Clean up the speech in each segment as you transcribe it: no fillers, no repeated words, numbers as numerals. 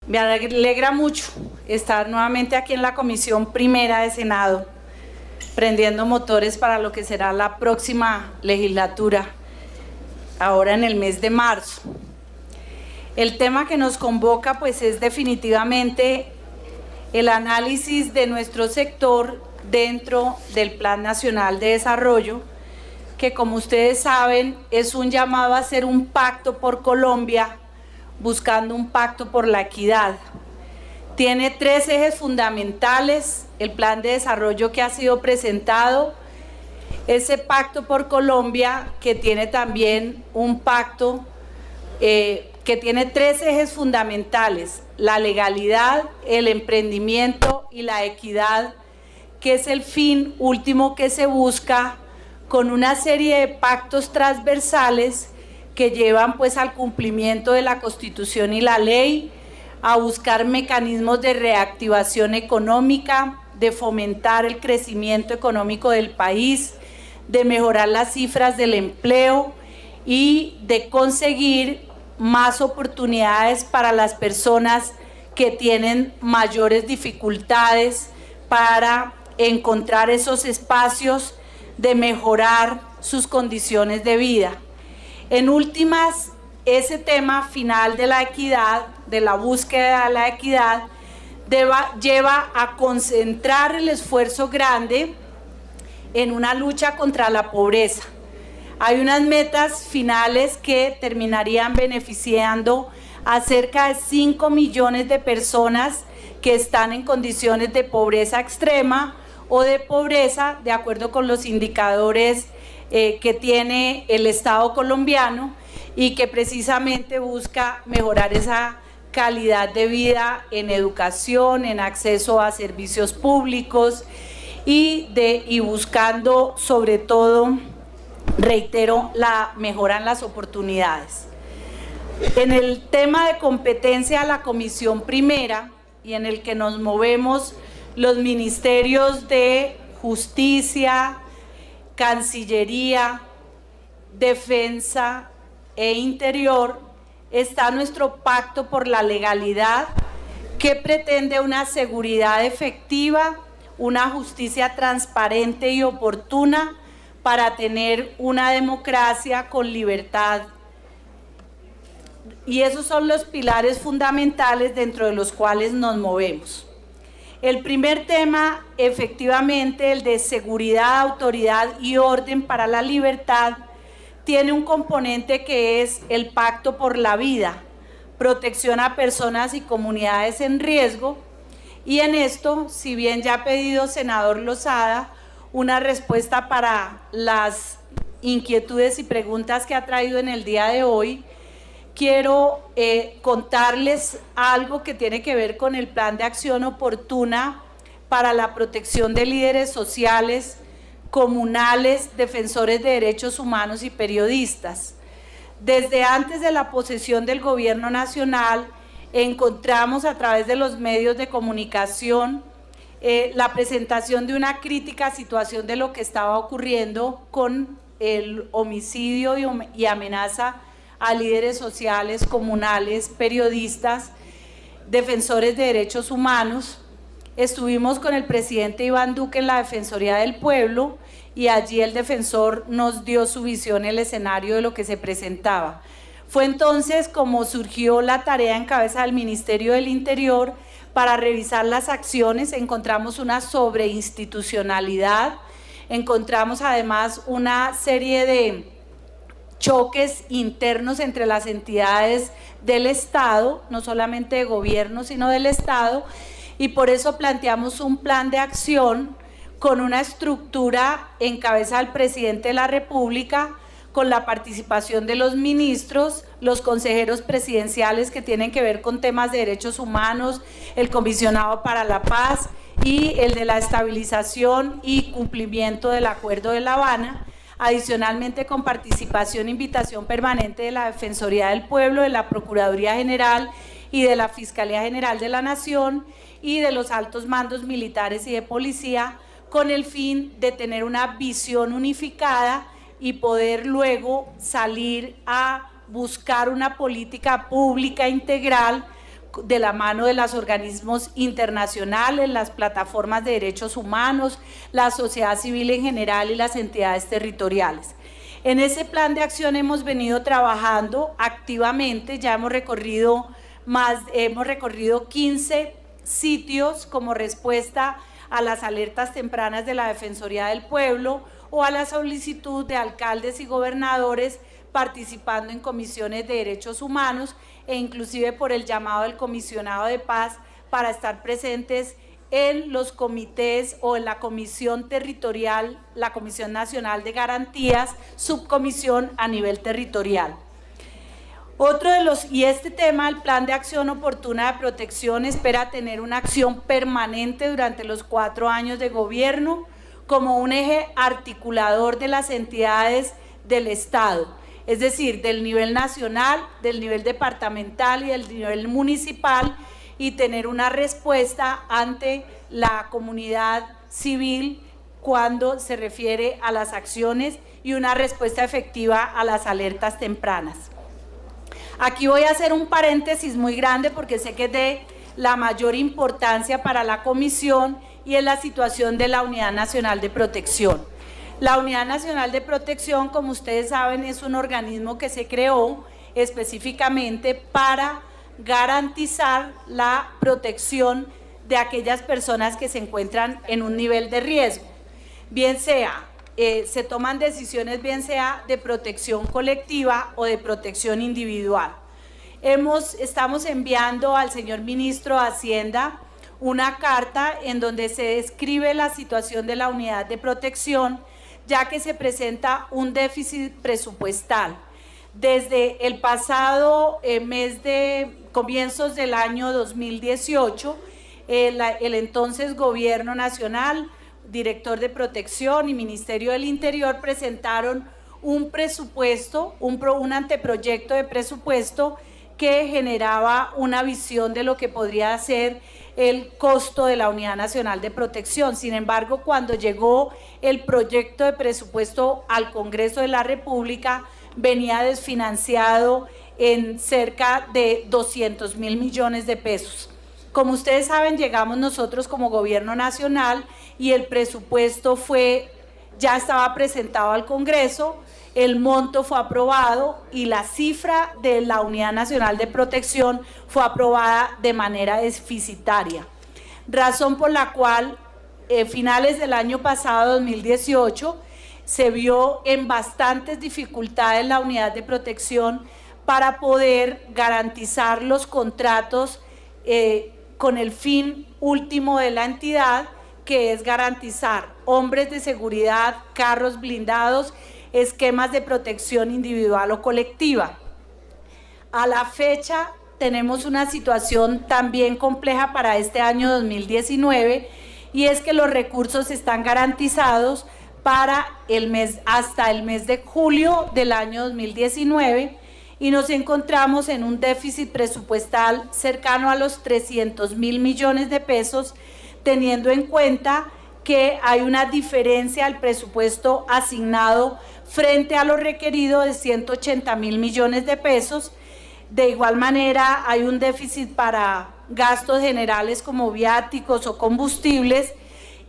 Me alegra mucho estar nuevamente aquí en la Comisión Primera de Senado, prendiendo motores para lo que será la próxima legislatura, ahora en el mes de marzo. El tema que nos convoca pues es definitivamente el análisis de nuestro sector dentro del Plan Nacional de Desarrollo, que como ustedes saben es un llamado a hacer un pacto por Colombia, buscando un pacto por la equidad. Tiene 3 ejes fundamentales, el plan de desarrollo que ha sido presentado, ese pacto por Colombia que tiene también un pacto que tiene 3 ejes fundamentales, la legalidad, el emprendimiento y la equidad, que es el fin último que se busca con una serie de pactos transversales que llevan pues al cumplimiento de la Constitución y la ley, a buscar mecanismos de reactivación económica, de fomentar el crecimiento económico del país, de mejorar las cifras del empleo y de conseguir más oportunidades para las personas que tienen mayores dificultades para encontrar esos espacios de mejorar sus condiciones de vida. En últimas, ese tema final de la equidad, de la búsqueda de la equidad, lleva a concentrar el esfuerzo grande en una lucha contra la pobreza. Hay unas metas finales que terminarían beneficiando a cerca de 5 millones de personas que están en condiciones de pobreza extrema o de pobreza, de acuerdo con los indicadores que tiene el Estado colombiano y que precisamente busca mejorar esa calidad de vida en educación, en acceso a servicios públicos y buscando sobre todo, reitero, la mejora en las oportunidades. En el tema de competencia de la Comisión Primera y en el que nos movemos los ministerios de Justicia, Cancillería, Defensa e Interior, está nuestro pacto por la legalidad, que pretende una seguridad efectiva, una justicia transparente y oportuna para tener una democracia con libertad. Y esos son los pilares fundamentales dentro de los cuales nos movemos. El primer tema, efectivamente, el de seguridad, autoridad y orden para la libertad, tiene un componente que es el pacto por la vida, protección a personas y comunidades en riesgo, y en esto, si bien ya ha pedido senador Lozada una respuesta para las inquietudes y preguntas que ha traído en el día de hoy, quiero contarles algo que tiene que ver con el plan de acción oportuna para la protección de líderes sociales, comunales, defensores de derechos humanos y periodistas. Desde antes de la posesión del gobierno nacional, encontramos a través de los medios de comunicación la presentación de una crítica situación de lo que estaba ocurriendo con el homicidio y amenaza a líderes sociales, comunales, periodistas, defensores de derechos humanos. Estuvimos con el presidente Iván Duque en la Defensoría del Pueblo y allí el defensor nos dio su visión, el escenario de lo que se presentaba. Fue entonces como surgió la tarea en cabeza del Ministerio del Interior para revisar las acciones. Encontramos una sobreinstitucionalidad, encontramos además una serie de choques internos entre las entidades del Estado, no solamente de gobierno, sino del Estado, y por eso planteamos un plan de acción con una estructura en cabeza del presidente de la República, con la participación de los ministros, los consejeros presidenciales que tienen que ver con temas de derechos humanos, el comisionado para la paz y el de la estabilización y cumplimiento del Acuerdo de La Habana, adicionalmente con participación e invitación permanente de la Defensoría del Pueblo, de la Procuraduría General y de la Fiscalía General de la Nación y de los altos mandos militares y de policía, con el fin de tener una visión unificada y poder luego salir a buscar una política pública integral de la mano de los organismos internacionales, las plataformas de derechos humanos, la sociedad civil en general y las entidades territoriales. En ese plan de acción hemos venido trabajando activamente, ya hemos recorrido 15 sitios como respuesta a las alertas tempranas de la Defensoría del Pueblo o a la solicitud de alcaldes y gobernadores participando en comisiones de derechos humanos e inclusive por el llamado del comisionado de paz para estar presentes en los comités o en la comisión territorial, la Comisión Nacional de Garantías, subcomisión a nivel territorial. Este tema, el Plan de Acción Oportuna de Protección, espera tener una acción permanente durante los 4 años de gobierno como un eje articulador de las entidades del Estado, es decir, del nivel nacional, del nivel departamental y del nivel municipal, y tener una respuesta ante la comunidad civil cuando se refiere a las acciones y una respuesta efectiva a las alertas tempranas. Aquí voy a hacer un paréntesis muy grande porque sé que es de la mayor importancia para la comisión y es la situación de la Unidad Nacional de Protección. La Unidad Nacional de Protección, como ustedes saben, es un organismo que se creó específicamente para garantizar la protección de aquellas personas que se encuentran en un nivel de riesgo, bien sea, se toman decisiones bien sea de protección colectiva o de protección individual. Estamos enviando al señor ministro de Hacienda una carta en donde se describe la situación de la unidad de protección, ya que se presenta un déficit presupuestal. Desde el pasado mes de comienzos del año 2018, el entonces Gobierno Nacional, Director de Protección y Ministerio del Interior presentaron un presupuesto, un anteproyecto de presupuesto que generaba una visión de lo que podría ser el costo de la Unidad Nacional de Protección. Sin embargo, cuando llegó el proyecto de presupuesto al Congreso de la República, venía desfinanciado en cerca de 200.000 millones de pesos. Como ustedes saben, llegamos nosotros como Gobierno Nacional y el presupuesto ya estaba presentado al Congreso, el monto fue aprobado y la cifra de la Unidad Nacional de Protección fue aprobada de manera deficitaria. Razón por la cual, finales del año pasado, 2018, se vio en bastantes dificultades la Unidad de Protección para poder garantizar los contratos con el fin último de la entidad, que es garantizar hombres de seguridad, carros blindados, esquemas de protección individual o colectiva. A la fecha tenemos una situación también compleja para este año 2019 y es que los recursos están garantizados para hasta el mes de julio del año 2019 y nos encontramos en un déficit presupuestal cercano a los 300.000 millones de pesos, teniendo en cuenta que hay una diferencia al presupuesto asignado frente a lo requerido de 180.000 millones de pesos. De igual manera, hay un déficit para gastos generales como viáticos o combustibles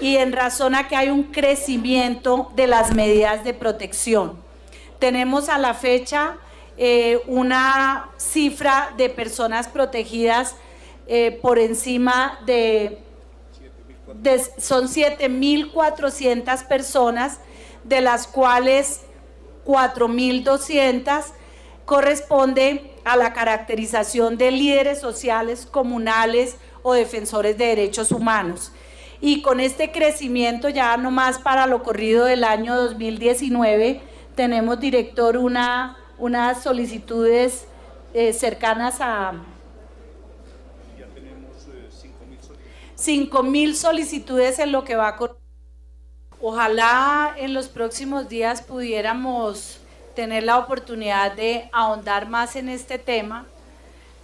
y en razón a que hay un crecimiento de las medidas de protección. Tenemos a la fecha una cifra de personas protegidas por encima son 7.400 personas, de las cuales 4.200 corresponde a la caracterización de líderes sociales, comunales o defensores de derechos humanos. Y con este crecimiento, ya nomás para lo corrido del año 2019, tenemos, director, unas solicitudes cercanas a 5.000 solicitudes en lo que va con. Ojalá en los próximos días pudiéramos tener la oportunidad de ahondar más en este tema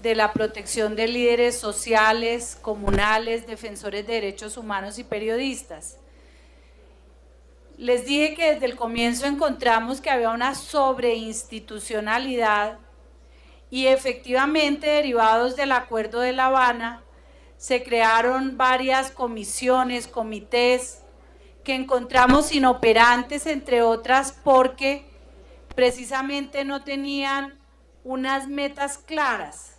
de la protección de líderes sociales, comunales, defensores de derechos humanos y periodistas. Les dije que desde el comienzo encontramos que había una sobreinstitucionalidad y efectivamente, derivados del Acuerdo de La Habana, se crearon varias comisiones, comités, que encontramos inoperantes, entre otras, porque precisamente no tenían unas metas claras.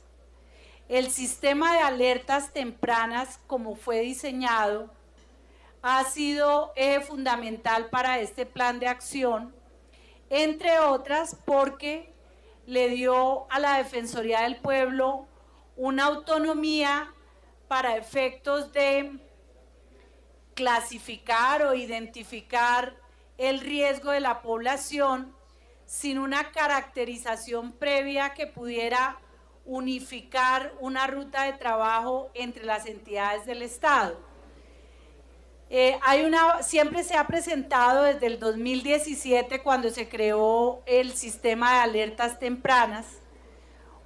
El sistema de alertas tempranas, como fue diseñado, ha sido fundamental para este plan de acción, entre otras porque le dio a la Defensoría del Pueblo una autonomía para efectos de clasificar o identificar el riesgo de la población sin una caracterización previa que pudiera unificar una ruta de trabajo entre las entidades del Estado. Siempre se ha presentado desde el 2017, cuando se creó el sistema de alertas tempranas,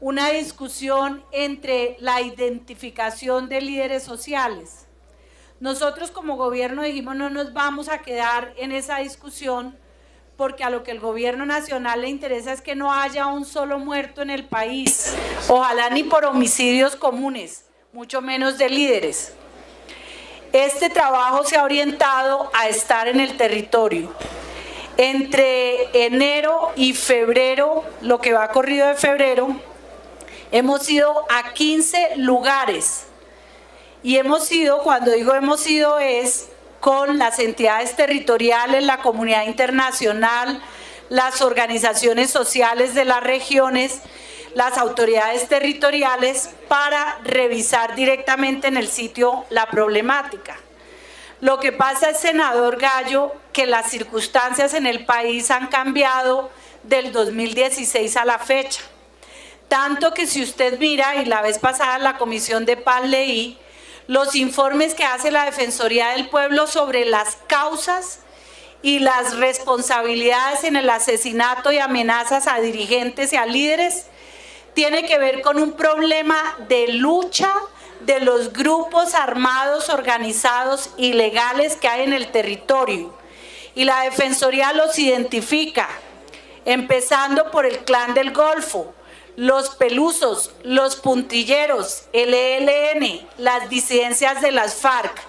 una discusión entre la identificación de líderes sociales. Nosotros como gobierno dijimos no nos vamos a quedar en esa discusión, porque a lo que el gobierno nacional le interesa es que no haya un solo muerto en el país, ojalá ni por homicidios comunes, mucho menos de líderes. Este trabajo se ha orientado a estar en el territorio. Entre enero y febrero, lo que va corrido de febrero, hemos ido a 15 lugares. Y hemos ido, cuando digo hemos ido, es con las entidades territoriales, la comunidad internacional, las organizaciones sociales de las regiones, las autoridades territoriales, para revisar directamente en el sitio la problemática. Lo que pasa es, senador Gallo, que las circunstancias en el país han cambiado del 2016 a la fecha. Tanto que si usted mira, y la vez pasada en la Comisión de Paz leí, los informes que hace la Defensoría del Pueblo sobre las causas y las responsabilidades en el asesinato y amenazas a dirigentes y a líderes, tiene que ver con un problema de lucha de los grupos armados, organizados, ilegales que hay en el territorio. Y la Defensoría los identifica, empezando por el Clan del Golfo, los Pelusos, los Puntilleros, el ELN, las disidencias de las FARC.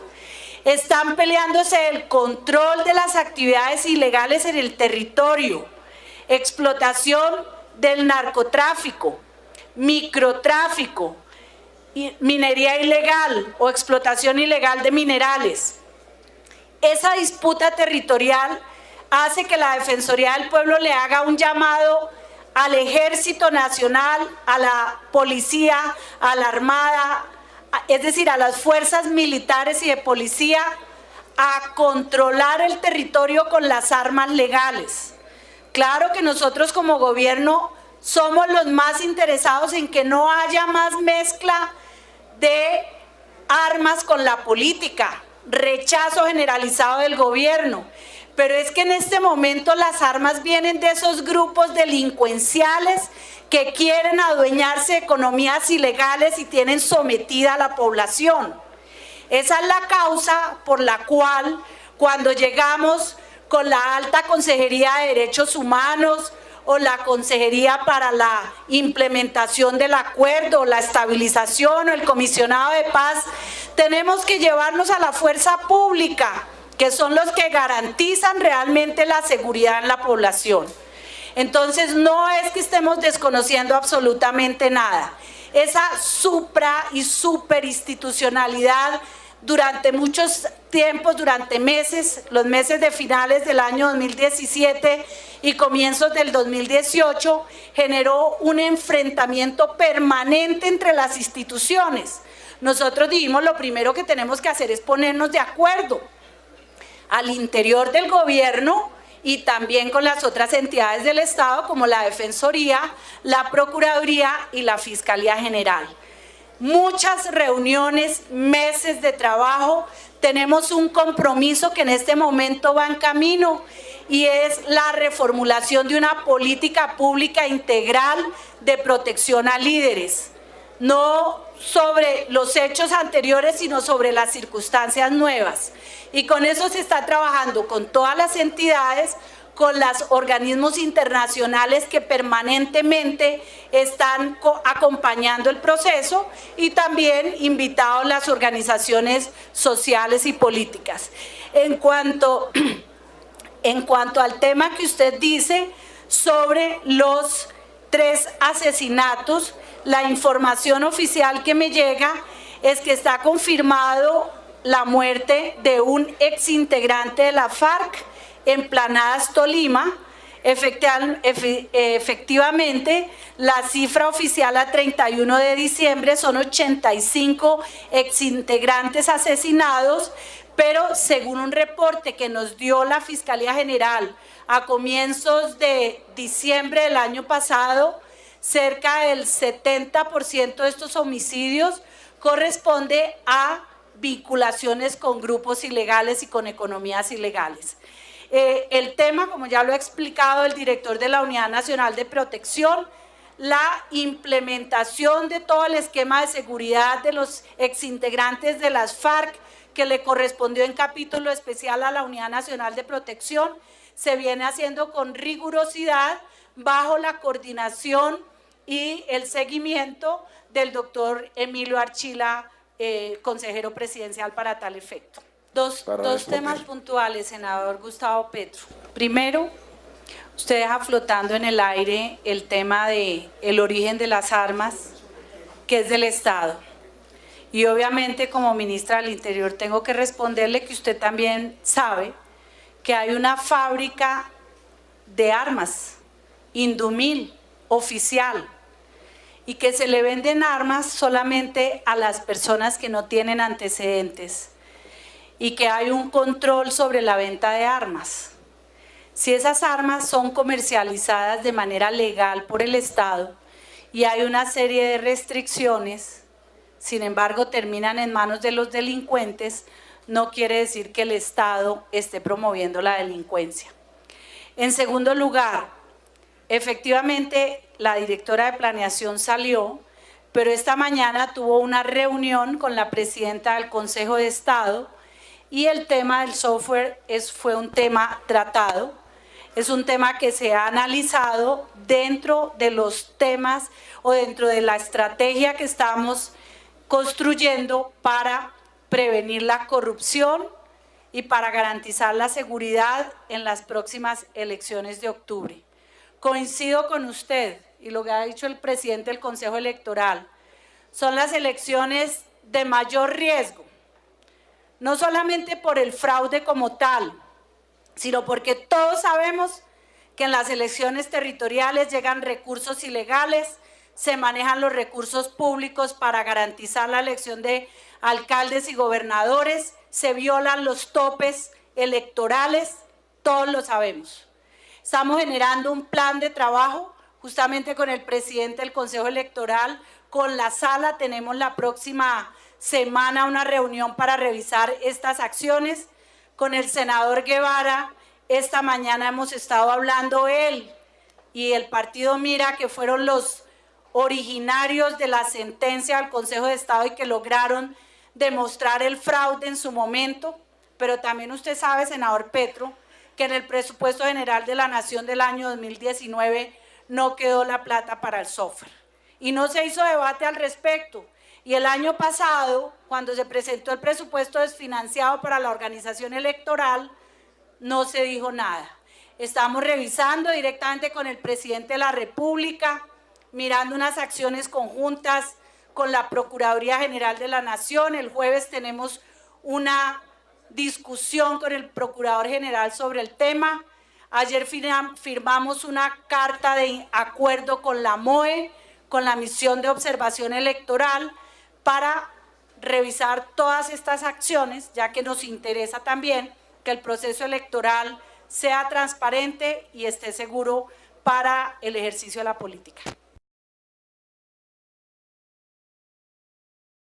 Están peleándose el control de las actividades ilegales en el territorio, explotación del narcotráfico, microtráfico, minería ilegal o explotación ilegal de minerales. Esa disputa territorial hace que la Defensoría del Pueblo le haga un llamado al Ejército Nacional, a la Policía, a la Armada, es decir, a las fuerzas militares y de policía, a controlar el territorio con las armas legales. Claro que nosotros como gobierno somos los más interesados en que no haya más mezcla de armas con la política, rechazo generalizado del gobierno. Pero es que en este momento las armas vienen de esos grupos delincuenciales que quieren adueñarse de economías ilegales y tienen sometida a la población. Esa es la causa por la cual, cuando llegamos con la Alta Consejería de Derechos Humanos o la Consejería para la implementación del acuerdo, la estabilización o el comisionado de paz, tenemos que llevarnos a la fuerza pública, que son los que garantizan realmente la seguridad en la población. Entonces no es que estemos desconociendo absolutamente nada. Esa supra y superinstitucionalidad durante muchos tiempos, durante meses, los meses de finales del año 2017 y comienzos del 2018, generó un enfrentamiento permanente entre las instituciones. Nosotros dijimos, lo primero que tenemos que hacer es ponernos de acuerdo al interior del gobierno y también con las otras entidades del Estado, como la Defensoría, la Procuraduría y la Fiscalía General. Muchas reuniones, meses de trabajo, tenemos un compromiso que en este momento va en camino y es la reformulación de una política pública integral de protección a líderes, no sobre los hechos anteriores, sino sobre las circunstancias nuevas. Y con eso se está trabajando con todas las entidades, con los organismos internacionales que permanentemente están acompañando el proceso y también invitados las organizaciones sociales y políticas. En cuanto al tema que usted dice sobre los 3 asesinatos, la información oficial que me llega es que está confirmado la muerte de un exintegrante de la FARC en Planadas, Tolima. Efectivamente, la cifra oficial a 31 de diciembre son 85 exintegrantes asesinados, pero según un reporte que nos dio la Fiscalía General a comienzos de diciembre del año pasado, cerca del 70% de estos homicidios corresponde a vinculaciones con grupos ilegales y con economías ilegales. El tema, como ya lo ha explicado el director de la Unidad Nacional de Protección, la implementación de todo el esquema de seguridad de los exintegrantes de las FARC, que le correspondió en capítulo especial a la Unidad Nacional de Protección, se viene haciendo con rigurosidad bajo la coordinación y el seguimiento del doctor Emilio Archila, consejero presidencial para tal efecto. Dos temas puntuales, senador Gustavo Petro. Primero, usted deja flotando en el aire el tema del origen de las armas, que es del Estado. Y obviamente como ministra del Interior tengo que responderle que usted también sabe que hay una fábrica de armas, Indumil, oficial, y que se le venden armas solamente a las personas que no tienen antecedentes, y que hay un control sobre la venta de armas. Si esas armas son comercializadas de manera legal por el Estado y hay una serie de restricciones, sin embargo terminan en manos de los delincuentes, no quiere decir que el Estado esté promoviendo la delincuencia. En segundo lugar, efectivamente la directora de planeación salió, pero esta mañana tuvo una reunión con la presidenta del Consejo de Estado y el tema del software fue un tema tratado, es un tema que se ha analizado dentro de los temas o dentro de la estrategia que estamos construyendo para prevenir la corrupción y para garantizar la seguridad en las próximas elecciones de octubre. Coincido con usted y lo que ha dicho el presidente del Consejo Electoral, son las elecciones de mayor riesgo, no solamente por el fraude como tal, sino porque todos sabemos que en las elecciones territoriales llegan recursos ilegales, se manejan los recursos públicos para garantizar la elección de alcaldes y gobernadores, se violan los topes electorales, todos lo sabemos. Estamos generando un plan de trabajo justamente con el presidente del Consejo Electoral, con la sala, tenemos la próxima semana una reunión para revisar estas acciones. Con el senador Guevara, esta mañana hemos estado hablando él y el partido Mira, que fueron los originarios de la sentencia del Consejo de Estado y que lograron demostrar el fraude en su momento, pero también usted sabe, senador Petro, que en el presupuesto general de la Nación del año 2019 no quedó la plata para el software y no se hizo debate al respecto. Y el año pasado, cuando se presentó el presupuesto desfinanciado para la organización electoral, no se dijo nada. Estamos revisando directamente con el presidente de la República, mirando unas acciones conjuntas con la Procuraduría General de la Nación. El jueves tenemos una discusión con el Procurador General sobre el tema. Ayer firmamos una carta de acuerdo con la MOE, con la Misión de Observación Electoral, para revisar todas estas acciones, ya que nos interesa también que el proceso electoral sea transparente y esté seguro para el ejercicio de la política.